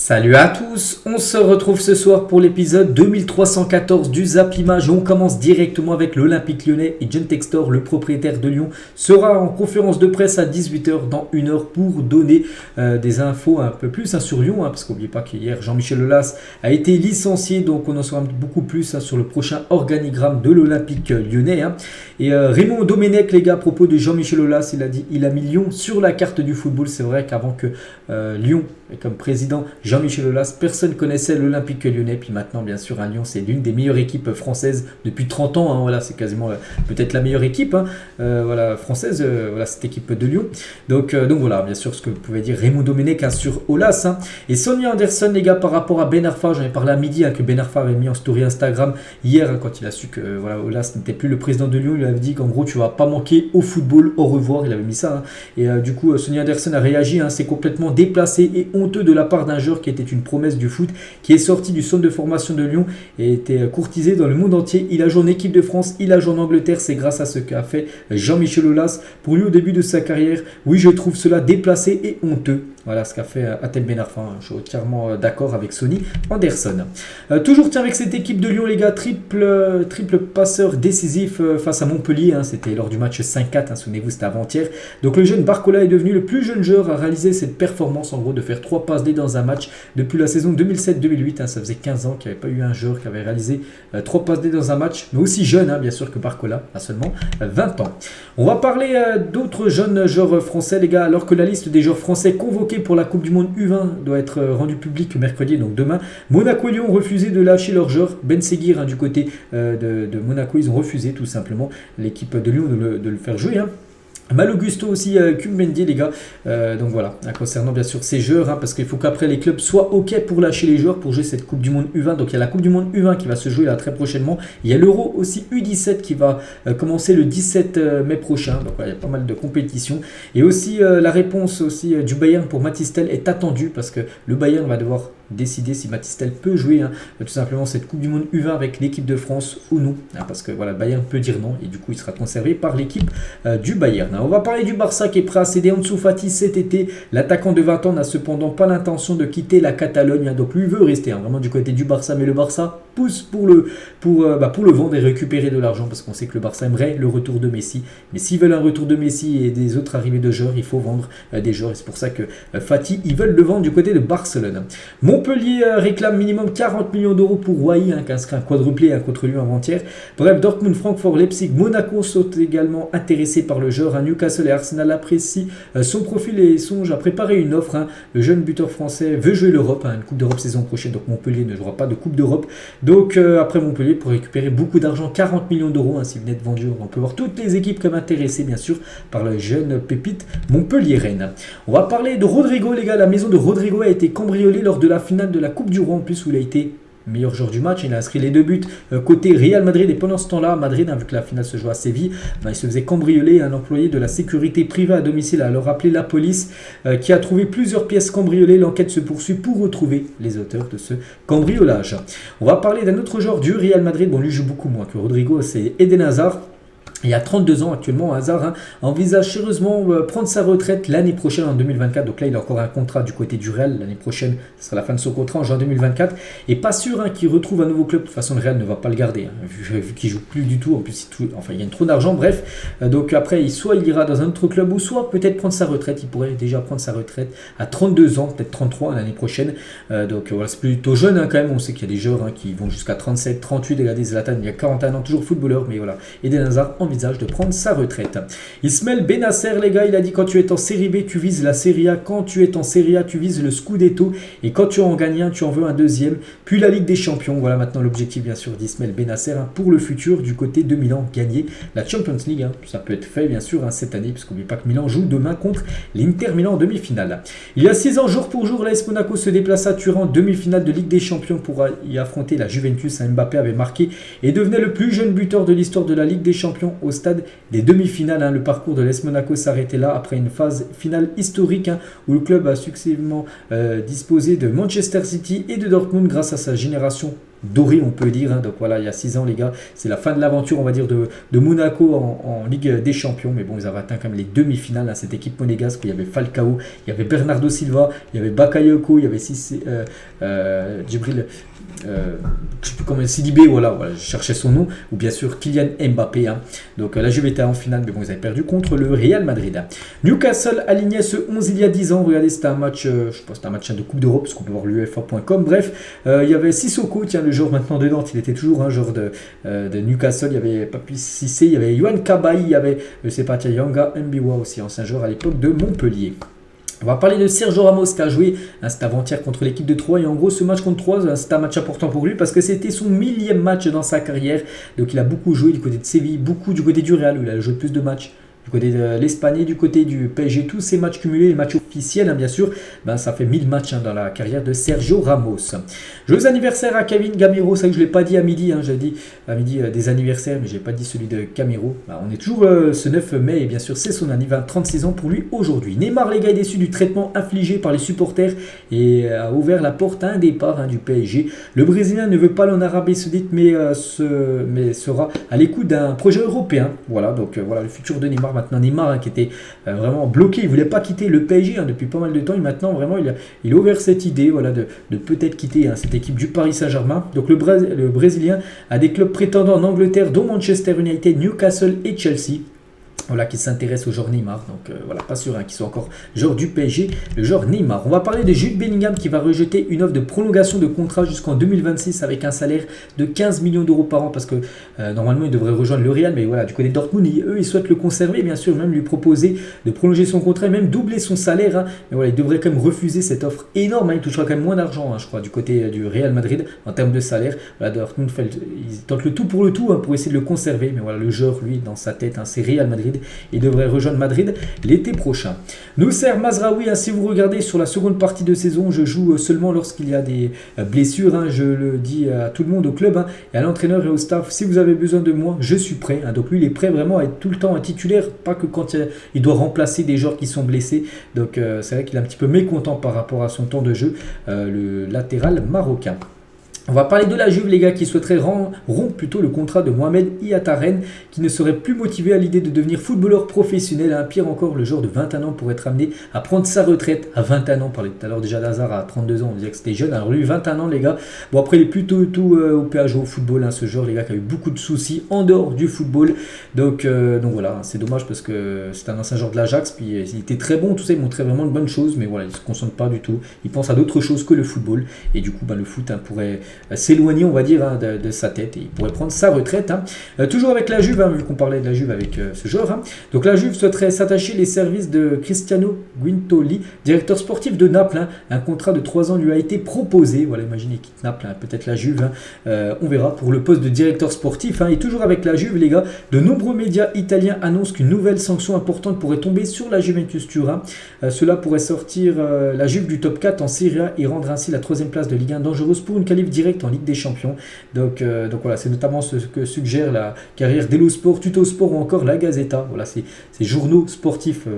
Salut à tous, on se retrouve ce soir pour l'épisode 2314 du Zap Image. On commence directement avec l'Olympique Lyonnais et John Textor, le propriétaire de Lyon, sera en conférence de presse à 18h dans 1 heure pour donner des infos un peu plus sur Lyon, parce qu'oubliez pas qu'hier Jean-Michel Aulas a été licencié, donc on en saura beaucoup plus sur le prochain organigramme de l'Olympique Lyonnais. Et Raymond Domenech, les gars, à propos de Jean-Michel Aulas, il a dit il a mis Lyon sur la carte du football. C'est vrai qu'avant que Lyon ait comme président Jean-Michel Aulas, personne connaissait l'Olympique Lyonnais. Puis maintenant, bien sûr, à Lyon, c'est l'une des meilleures équipes françaises depuis 30 ans. Voilà, c'est quasiment peut-être la meilleure équipe française, cette équipe de Lyon. Donc voilà, bien sûr, ce que vous pouvez dire Raymond Domenech sur Aulas. Et Sonny Anderson, les gars, par rapport à Ben Arfa, j'en ai parlé à midi, que Ben Arfa avait mis en story Instagram hier, quand il a su que Aulas n'était plus le président de Lyon. Il avait dit qu'en gros, tu vas pas manquer au football, au revoir. Il avait mis ça. Et du coup, Sonny Anderson a réagi. C'est complètement déplacé et honteux de la part d'un joueur qui était une promesse du foot, qui est sorti du centre de formation de Lyon et était courtisé dans le monde entier. Il a joué en équipe de France, il a joué en Angleterre. C'est grâce à ce qu'a fait Jean-Michel Aulas pour lui au début de sa carrière. Oui, je trouve cela déplacé et honteux. Voilà ce qu'a fait Atem Ben Arfa. Je suis entièrement d'accord avec Sonny Anderson. Toujours avec cette équipe de Lyon, les gars, triple passeur décisif face à Montpellier. C'était lors du match 5-4, souvenez-vous, c'était avant-hier. Donc le jeune Barcola est devenu le plus jeune joueur à réaliser cette performance, en gros, de faire 3 passes D dans un match depuis la saison 2007-2008. Ça faisait 15 ans qu'il n'y avait pas eu un joueur qui avait réalisé 3 passes D dans un match, mais aussi jeune, bien sûr, que Barcola, à seulement 20 ans. On va parler d'autres jeunes joueurs français, les gars, alors que la liste des joueurs français convoqués pour la Coupe du Monde U20 doit être rendue publique mercredi, donc demain. Monaco et Lyon ont refusé de lâcher leurs joueurs. Ben Seguir, du côté de Monaco, ils ont refusé tout simplement, l'équipe de Lyon, de le faire jouer. Mal Augusto aussi, Kumbendie, les gars. Donc voilà, concernant bien sûr ces joueurs, parce qu'il faut qu'après les clubs soient OK pour lâcher les joueurs pour jouer cette Coupe du Monde U20. Donc il y a la Coupe du Monde U20 qui va se jouer là très prochainement. Il y a l'Euro aussi U17 qui va commencer le 17 mai prochain. Donc voilà, il y a pas mal de compétitions. Et aussi la réponse aussi du Bayern pour Mathys Tel est attendue, parce que le Bayern va devoir décider si Mathys Tel peut jouer tout simplement cette Coupe du Monde U20 avec l'équipe de France ou non, parce que voilà, Bayern peut dire non et du coup il sera conservé par l'équipe du Bayern. On va parler du Barça qui est prêt à céder Ansu Fati cet été. L'attaquant de 20 ans n'a cependant pas l'intention de quitter la Catalogne, donc lui veut rester vraiment du côté du Barça, mais le Barça pousse pour le vendre et récupérer de l'argent, parce qu'on sait que le Barça aimerait le retour de Messi, mais s'ils veulent un retour de Messi et des autres arrivées de joueurs, il faut vendre des joueurs, et c'est pour ça que Fati, ils veulent le vendre du côté de Barcelone. Montpellier réclame minimum 40 millions d'euros pour Wai, qui a inscrit un quadruplé contre Lyon avant-hier. Bref, Dortmund, Francfort, Leipzig, Monaco sont également intéressés par le joueur. Newcastle et Arsenal apprécient son profil et songent à préparer une offre. Le jeune buteur français veut jouer l'Europe, une Coupe d'Europe saison prochaine, donc Montpellier ne jouera pas de Coupe d'Europe. Donc après Montpellier, pour récupérer beaucoup d'argent, 40 millions d'euros, s'il venait de vendu, on peut voir toutes les équipes comme intéressées bien sûr par le jeune pépite Montpellier-Rennes. On va parler de Rodrigo, les gars. La maison de Rodrigo a été cambriolée lors de la finale de la Coupe du Roi, en plus où il a été meilleur joueur du match. Il a inscrit les 2 buts côté Real Madrid, et pendant ce temps-là, Madrid, vu que la finale se joue à Séville, il se faisait cambrioler. Un employé de la sécurité privée à domicile a alors appelé la police qui a trouvé plusieurs pièces cambriolées. L'enquête se poursuit pour retrouver les auteurs de ce cambriolage. On va parler d'un autre joueur du Real Madrid. Bon, lui joue beaucoup moins que Rodrigo, c'est Eden Hazard. Il a 32 ans actuellement, Hazard envisage sérieusement prendre sa retraite l'année prochaine en 2024. Donc là, il a encore un contrat du côté du Real. L'année prochaine, ce sera la fin de son contrat en juin 2024. Et pas sûr qu'il retrouve un nouveau club. De toute façon, le Real ne va pas le garder, vu qu'il joue plus du tout. En plus, il gagne trop d'argent. Bref, donc après, soit il ira dans un autre club, ou soit peut-être prendre sa retraite. Il pourrait déjà prendre sa retraite à 32 ans, peut-être 33 l'année prochaine. Donc voilà, c'est plutôt jeune quand même. On sait qu'il y a des joueurs qui vont jusqu'à 37, 38. Regardez Zlatan, il y a 41 ans, toujours footballeur. Mais voilà, Eden Hazard envisage de prendre sa retraite. Ismaël Bennacer, les gars, il a dit: quand tu es en série B, tu vises la Serie A. Quand tu es en Serie A, tu vises le Scudetto. Et quand tu en gagnes un, tu en veux un deuxième. Puis la Ligue des Champions. Voilà maintenant l'objectif, bien sûr, d'Ismaël Bennacer pour le futur du côté de Milan. Gagner la Champions League. Ça peut être fait, bien sûr, cette année, puisqu'on n'oublie pas que Milan joue demain contre l'Inter Milan en demi-finale. Il y a 6 ans, jour pour jour, l'AS Monaco se déplace à Turin en demi-finale de Ligue des Champions pour y affronter la Juventus. Mbappé avait marqué et devenait le plus jeune buteur de l'histoire de la Ligue des Champions au stade des demi-finales. Le parcours de l'AS Monaco s'arrêtait là après une phase finale historique où le club a successivement disposé de Manchester City et de Dortmund grâce à sa génération doré, on peut dire. Donc voilà, il y a 6 ans, les gars, c'est la fin de l'aventure, on va dire, de Monaco en Ligue des Champions. Mais bon, ils avaient atteint quand même les demi-finales, cette équipe monégasque, où il y avait Falcao, il y avait Bernardo Silva, il y avait Bakayoko, il y avait Djibril, je sais plus comment, Sidibé, voilà, je cherchais son nom, ou bien sûr Kylian Mbappé. Donc la Juve était en finale, mais bon, ils avaient perdu contre le Real Madrid. Newcastle alignait ce 11 il y a 10 ans. Regardez, c'était un match, je pense c'était un match de Coupe d'Europe, parce qu'on peut voir l'UEFA.com. Bref, il y avait Sissoko, tiens, le joueur maintenant de Nantes, il était toujours un joueur de Newcastle. Il y avait Papi Cissé, il y avait Yohan Cabaye, il y avait, je sais pas, Yanga Mbiwa aussi, ancien joueur à l'époque de Montpellier. On va parler de Sergio Ramos qui a joué cet avant-hier contre l'équipe de Troyes. Et en gros, ce match contre Troyes, c'est un match important pour lui parce que c'était son 1000e match dans sa carrière. Donc il a beaucoup joué du côté de Séville, beaucoup du côté du Real où il a joué plus de matchs. Du côté de l'Espagne, du côté du PSG, tous ces matchs cumulés, les matchs officiels, bien sûr, ça fait 1000 matchs dans la carrière de Sergio Ramos. Joyeux anniversaire à Kevin Gamero, c'est vrai que je ne l'ai pas dit à midi, j'ai dit à midi des anniversaires, mais je n'ai pas dit celui de Gamero. On est toujours ce 9 mai, et bien sûr, c'est son anniversaire, 36 ans pour lui aujourd'hui. Neymar, les gars, est déçu du traitement infligé par les supporters et a ouvert la porte à un départ du PSG. Le Brésilien ne veut pas aller en Arabie Saoudite, mais sera à l'écoute d'un projet européen. Voilà, donc voilà le futur de Neymar. Maintenant Neymar qui était vraiment bloqué, il ne voulait pas quitter le PSG depuis pas mal de temps, et maintenant vraiment il a ouvert cette idée, voilà, de peut-être quitter cette équipe du Paris Saint-Germain. Donc le Brésilien a des clubs prétendants en Angleterre, dont Manchester United, Newcastle et Chelsea. Voilà, qui s'intéresse au joueur Neymar. Donc voilà, pas sûr qu'il soit encore joueur du PSG, le joueur Neymar. On va parler de Jude Bellingham qui va rejeter une offre de prolongation de contrat jusqu'en 2026 avec un salaire de 15 millions d'euros par an, parce que normalement il devrait rejoindre le Real, mais voilà, du côté de Dortmund, eux ils souhaitent le conserver, bien sûr, même lui proposer de prolonger son contrat et même doubler son salaire. Mais voilà, il devrait quand même refuser cette offre énorme. Il touchera quand même moins d'argent, je crois, du côté du Real Madrid en termes de salaire. Voilà, Dortmund il tente le tout pour pour essayer de le conserver, mais voilà, le joueur, lui, dans sa tête, c'est Real Madrid. Il devrait rejoindre Madrid l'été prochain. Noussair Mazraoui, si vous regardez sur la seconde partie de saison, je joue seulement lorsqu'il y a des blessures. Je le dis à tout le monde au club et à l'entraîneur et au staff. Si vous avez besoin de moi, je suis prêt. Donc lui, il est prêt vraiment à être tout le temps un titulaire, pas que quand il doit remplacer des joueurs qui sont blessés. Donc c'est vrai qu'il est un petit peu mécontent par rapport à son temps de jeu, le latéral marocain. On va parler de la Juve, les gars, qui souhaiterait rompre plutôt le contrat de Mohamed Ihataren, qui ne serait plus motivé à l'idée de devenir footballeur professionnel. Pire encore, le joueur de 21 ans pourrait être amené à prendre sa retraite à 21 ans. On parlait tout à l'heure déjà d'Hazard à 32 ans, on disait que c'était jeune. Alors lui, 21 ans, les gars. Bon, après, il est plutôt au péage au football, ce joueur, les gars, qui a eu beaucoup de soucis en dehors du football. Donc voilà, c'est dommage parce que c'est un ancien joueur de l'Ajax, puis il était très bon, tout ça, il montrait vraiment de bonnes choses, mais voilà, il ne se concentre pas du tout. Il pense à d'autres choses que le football. Et du coup, le foot pourrait s'éloigner, on va dire, de sa tête, et il pourrait prendre sa retraite. Toujours avec la Juve, vu qu'on parlait de la Juve avec ce joueur. Donc la Juve souhaiterait s'attacher les services de Cristiano Guintoli, directeur sportif de Naples. Un contrat de 3 ans lui a été proposé. Voilà, imaginez qu'il quitte Naples, peut-être la Juve. On verra pour le poste de directeur sportif. Et toujours avec la Juve, les gars, de nombreux médias italiens annoncent qu'une nouvelle sanction importante pourrait tomber sur la Juventus Turin. Cela pourrait sortir la Juve du top 4 en Serie A et rendre ainsi la 3e place de Ligue 1 dangereuse pour une qualif directe en Ligue des Champions. Donc voilà, c'est notamment ce que suggère la carrière d'Elo Sport, Tutto Sport ou encore la Gazzetta. Voilà, ces journaux sportifs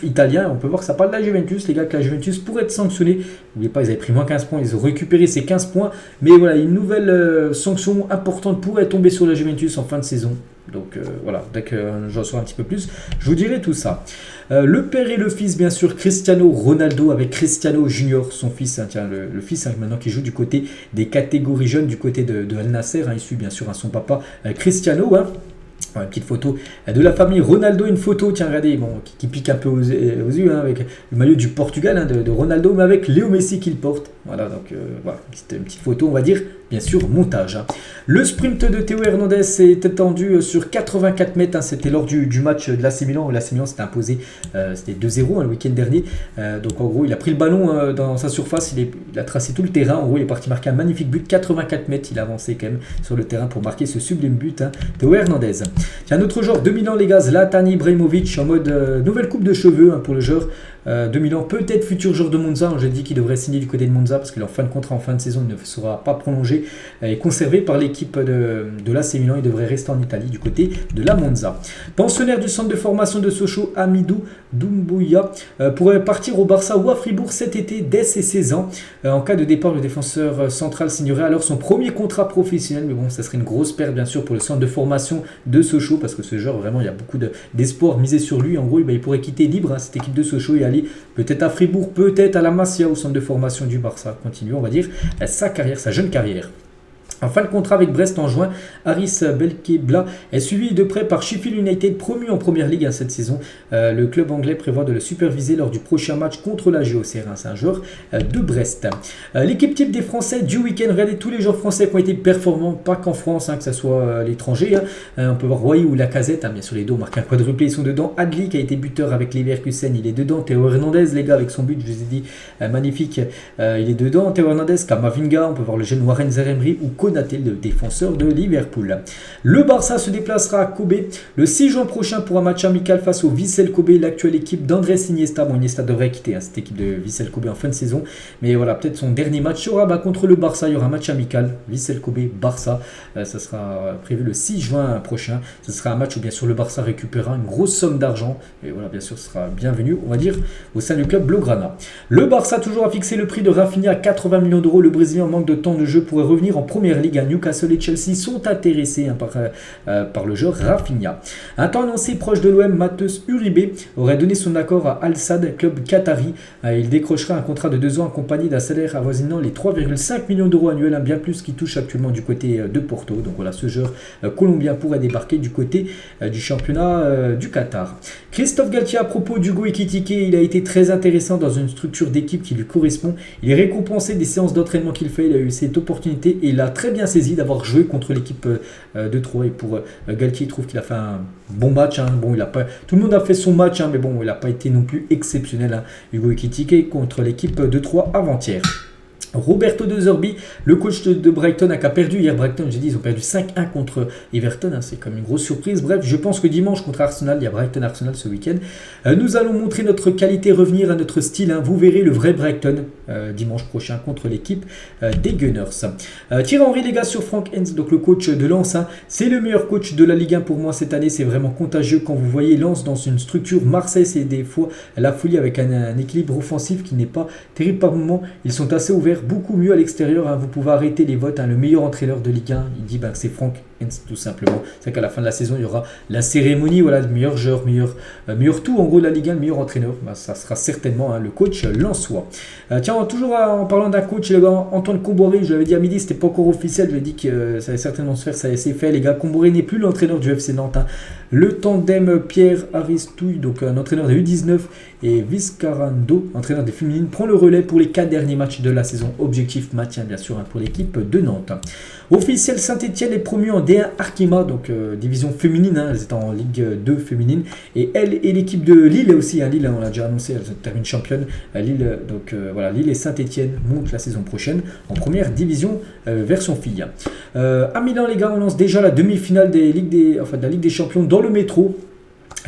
italiens. On peut voir que ça parle de la Juventus, les gars, que la Juventus pourrait être sanctionnée. N'oubliez pas, ils avaient pris moins 15 points, ils ont récupéré ces 15 points. Mais voilà, une nouvelle sanction importante pourrait tomber sur la Juventus en fin de saison. Donc voilà, dès que j'en saurai un petit peu plus, je vous dirai tout ça. Le père et le fils, bien sûr, Cristiano Ronaldo avec Cristiano Junior, son fils, le fils maintenant qui joue du côté des catégories jeunes, du côté de Al Nasser, il suit bien sûr son papa Cristiano. Une petite photo de la famille Ronaldo, une photo, tiens regardez, qui pique un peu aux yeux, avec le maillot du Portugal de Ronaldo, mais avec Léo Messi qu'il porte. Voilà, donc voilà, une petite photo, on va dire, bien sûr, montage. Le sprint de Théo Hernandez s'est étendu sur 84 mètres, c'était lors du match de l'AC Milan, où l'AC Milan s'était imposé, c'était 2-0 le week-end dernier. Donc en gros, il a pris le ballon dans sa surface, il a tracé tout le terrain, en gros, il est parti marquer un magnifique but, 84 mètres, il a avancé quand même sur le terrain pour marquer ce sublime but, Théo Hernandez. Tiens, un autre joueur, 2000 ans les gars, Zlatan Ibrahimovic, en mode nouvelle coupe de cheveux pour le joueur de Milan, peut-être futur joueur de Monza. J'ai dit qu'il devrait signer du côté de Monza parce qu'il est en fin de contrat, en fin de saison, il ne sera pas prolongé et conservé par l'équipe de l'AC Milan. Il devrait rester en Italie du côté de la Monza. Pensionnaire du centre de formation de Sochaux, Amidou Doumbouya pourrait partir au Barça ou à Fribourg cet été dès ses 16 ans. En cas de départ, le défenseur central signerait alors son premier contrat professionnel. Mais bon, ça serait une grosse perte bien sûr pour le centre de formation de Sochaux parce que ce joueur, vraiment, il y a beaucoup d'espoir misé sur lui. En gros, il pourrait quitter libre cette équipe de Sochaux et aller peut-être à Fribourg, peut-être à la Masia, au centre de formation du Barça. Continuer, on va dire, sa carrière, sa jeune carrière. En fin de contrat avec Brest en juin, Haris Belkebla est suivi de près par Sheffield United, promu en première ligue cette saison. Le club anglais prévoit de le superviser lors du prochain match contre la GOCR. C'est un joueur de Brest. L'équipe type des Français du week-end, regardez tous les joueurs français qui ont été performants, pas qu'en France, que ce soit à l'étranger. On peut voir Roy ou Lacazette, bien sûr les deux ont marqué un quadruplé, ils sont dedans. Adli qui a été buteur avec Leverkusen, il est dedans. Théo Hernandez, les gars, avec son but, je vous ai dit, magnifique, il est dedans. Théo Hernandez, Kamavinga, on peut voir le jeune Warren Zaïre-Emery ou Konaté, le défenseur de Liverpool. Le Barça se déplacera à Kobe le 6 juin prochain pour un match amical face au Vissel Kobe, l'actuelle équipe d'Andrés Iniesta. Bon, Iniesta devrait quitter cette équipe de Vissel Kobe en fin de saison, mais voilà, peut-être son dernier match sera contre le Barça. Il y aura un match amical, Vissel Kobe, Barça. Ça sera prévu le 6 juin prochain. Ce sera un match où bien sûr le Barça récupérera une grosse somme d'argent, et voilà, bien sûr, ce sera bienvenu, on va dire, au sein du club Blaugrana. Le Barça toujours a fixé le prix de Rafinha à 80 millions d'euros. Le Brésilien en manque de temps de jeu pourrait revenir en première ligue. Newcastle et Chelsea sont intéressés par le joueur Rafinha. Un temps annoncé proche de l'OM, Matheus Uribe aurait donné son accord à Al Sadd, club qatari. Il décrochera un contrat de 2 ans accompagné d'un salaire avoisinant les 3,5 millions d'euros annuels, bien plus qu'il touche actuellement du côté de Porto. Donc voilà, ce joueur colombien pourrait débarquer du côté du championnat du Qatar. Christophe Galtier, à propos d'Hugo Ekitike, il a été très intéressant dans une structure d'équipe qui lui correspond. Il est récompensé des séances d'entraînement qu'il fait. Il a eu cette opportunité et il a très bien saisi d'avoir joué contre l'équipe de Troyes. Et pour Galtier, il trouve qu'il a fait un bon match. Bon, tout le monde a fait son match, mais bon, il n'a pas été non plus exceptionnel. Hugo Ekitike contre l'équipe de Troyes avant-hier. Roberto De Zerbi, le coach de Brighton, a perdu hier. Brighton, j'ai dit, ils ont perdu 5-1 contre Everton. C'est comme une grosse surprise. Bref, je pense que dimanche contre Arsenal, il y a Brighton-Arsenal ce week-end. Nous allons montrer notre qualité, revenir à notre style. Vous verrez le vrai Brighton dimanche prochain contre l'équipe des Gunners. Thierry Henry, les gars, sur Frank Hens, donc le coach de Lens. C'est le meilleur coach de la Ligue 1 pour moi cette année. C'est vraiment contagieux quand vous voyez Lens dans une structure. Marseille, c'est des fois la folie avec un équilibre offensif qui n'est pas terrible par moment. Ils sont assez ouverts, beaucoup mieux à l'extérieur. Vous pouvez arrêter les votes. Le meilleur entraîneur de Ligue 1, il dit que c'est Frank Hens, tout simplement. C'est qu'à la fin de la saison, il y aura la cérémonie, voilà, le meilleur joueur, meilleur tout en gros de la Ligue 1, le meilleur entraîneur. Ça sera certainement le coach lensois. Tiens, toujours en parlant d'un coach, les gars, Antoine Comboré, je l'avais dit à midi, c'était pas encore officiel, je lui ai dit que ça allait certainement se faire, ça s'est fait, les gars. Comboré n'est plus l'entraîneur du FC Nantes. Le tandem Pierre Aristouille, donc un entraîneur des U19, et Vizcarando, entraîneur des féminines, prend le relais pour les 4 derniers matchs de la saison. Objectif maintien, bien sûr, pour l'équipe de Nantes. Officiel, Saint-Etienne est promu en D1 Arkema, donc division féminine, elles étaient en Ligue 2 féminine. Et elle et l'équipe de Lille aussi, Lille, on l'a déjà annoncé, elle termine championne. Lille, donc voilà, Lille et Saint-Etienne montent la saison prochaine en première division version fille. À Milan, les gars, on lance déjà la demi-finale de la Ligue des Champions dans le métro.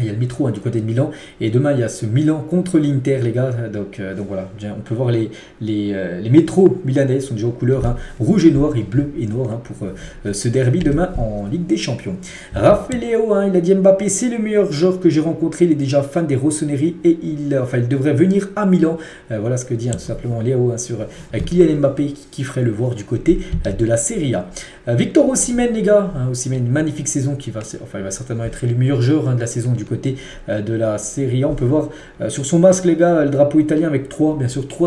Il y a le métro du côté de Milan et demain il y a ce Milan contre l'Inter, les gars. Donc voilà, on peut voir les métros milanais sont déjà aux couleurs rouge et noir et bleu et noir pour ce derby demain en Ligue des Champions. Raphaël Léao, il a dit Mbappé, c'est le meilleur joueur que j'ai rencontré. Il est déjà fan des Rossoneri et il devrait venir à Milan. Voilà ce que dit tout simplement Léao sur Kylian Mbappé qui ferait le voir du côté de la Serie A. Victor Osimhen, les gars, Osimhen, une magnifique saison il va certainement être le meilleur joueur de la saison du côté de la Serie A. On peut voir sur son masque, les gars, le drapeau italien avec 3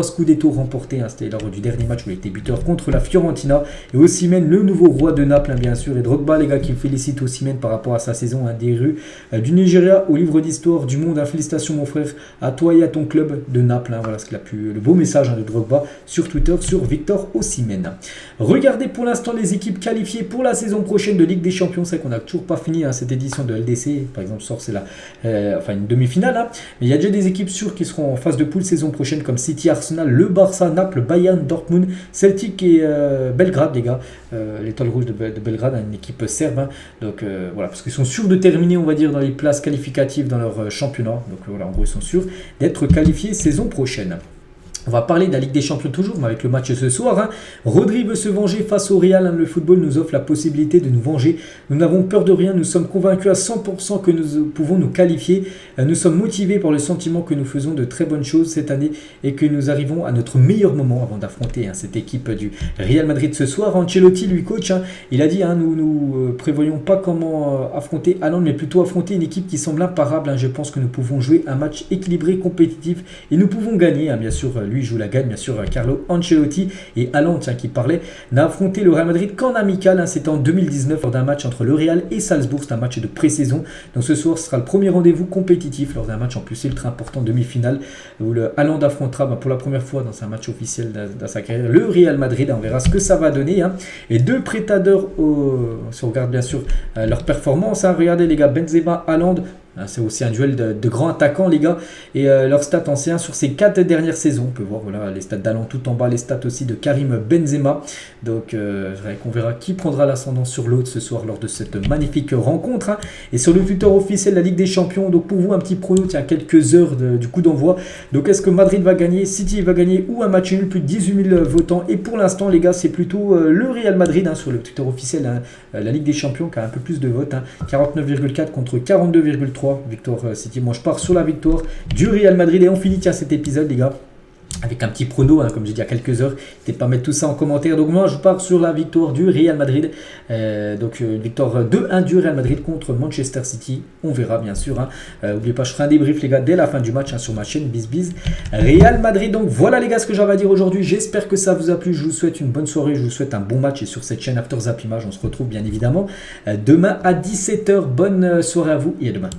Scudetto remportés. C'était lors du dernier match où il était buteur contre la Fiorentina. Et Osimhen, le nouveau roi de Naples, bien sûr. Et Drogba, les gars, qui félicite Osimhen par rapport à sa saison des rues du Nigeria au livre d'histoire du monde. Félicitations, mon frère, à toi et à ton club de Naples. Voilà ce qu'il a pu, le beau message de Drogba sur Twitter sur Victor Osimhen. Regardez pour l'instant les équipes qualifiées pour la saison prochaine de Ligue des Champions. C'est qu'on n'a toujours pas fini cette édition de LDC. Par exemple, c'est enfin une demi-finale. Hein. Mais il y a déjà des équipes sûres qui seront en phase de poule saison prochaine comme City, Arsenal, le Barça, Naples, Bayern, Dortmund, Celtic et Belgrade, les gars. L'Étoile Rouge de Belgrade, une équipe serbe. Hein. Donc voilà, parce qu'ils sont sûrs de terminer, on va dire, dans les places qualificatives dans leur championnat. Donc voilà, en gros, ils sont sûrs d'être qualifiés saison prochaine. On va parler de la Ligue des Champions toujours, mais avec le match ce soir. Hein. Rodri veut se venger face au Real. Hein. Le football nous offre la possibilité de nous venger. Nous n'avons peur de rien. Nous sommes convaincus à 100% que nous pouvons nous qualifier. Nous sommes motivés par le sentiment que nous faisons de très bonnes choses cette année et que nous arrivons à notre meilleur moment avant d'affronter cette équipe du Real Madrid ce soir. Ancelotti, lui coach, il a dit nous prévoyons pas comment affronter Haaland, mais plutôt affronter une équipe qui semble imparable. Je pense que nous pouvons jouer un match équilibré, compétitif et nous pouvons gagner. Bien sûr, lui joue la gagne, bien sûr. Carlo Ancelotti et Haaland qui parlait n'a affronté le Real Madrid qu'en amical. C'était en 2019 lors d'un match entre le Real et Salzbourg. C'est un match de pré-saison. Donc ce soir, ce sera le premier rendez-vous compétitif lors d'un match en plus ultra important, demi-finale, où le Haaland affrontera pour la première fois dans un match officiel dans sa carrière le Real Madrid. On verra ce que ça va donner. Et deux prétendeurs, si on regarde bien sûr leur performance. Regardez les gars, Benzema, Haaland. C'est aussi un duel de grands attaquants, les gars. Et leurs stats en C1 sur ces 4 dernières saisons. On peut voir voilà, les stats d'Haaland tout en bas, les stats aussi de Karim Benzema. Donc, on verra qui prendra l'ascendant sur l'autre ce soir lors de cette magnifique rencontre. Et sur le Twitter officiel de la Ligue des Champions, donc pour vous, un petit prono, tiens, quelques heures du coup d'envoi. Donc, est-ce que Madrid va gagner, City va gagner ou un match nul, plus de 18 000 votants. Et pour l'instant, les gars, c'est plutôt le Real Madrid sur le Twitter officiel, la Ligue des Champions qui a un peu plus de votes. 49,4 contre 42,3. Victoire City. Moi je pars sur la victoire du Real Madrid et on finit cet épisode, les gars, avec un petit prono, comme j'ai dit il y a quelques heures. N'hésitez pas à mettre tout ça en commentaire. Donc moi je pars sur la victoire du Real Madrid. Donc une victoire 2-1 du Real Madrid contre Manchester City. On verra bien sûr. N'oubliez pas, je ferai un débrief, les gars, dès la fin du match sur ma chaîne Biz Real Madrid. Donc voilà les gars ce que j'avais à dire aujourd'hui. J'espère que ça vous a plu. Je vous souhaite une bonne soirée. Je vous souhaite un bon match. Et sur cette chaîne After Zap Image, on se retrouve bien évidemment demain à 17 h. Bonne soirée à vous et à demain.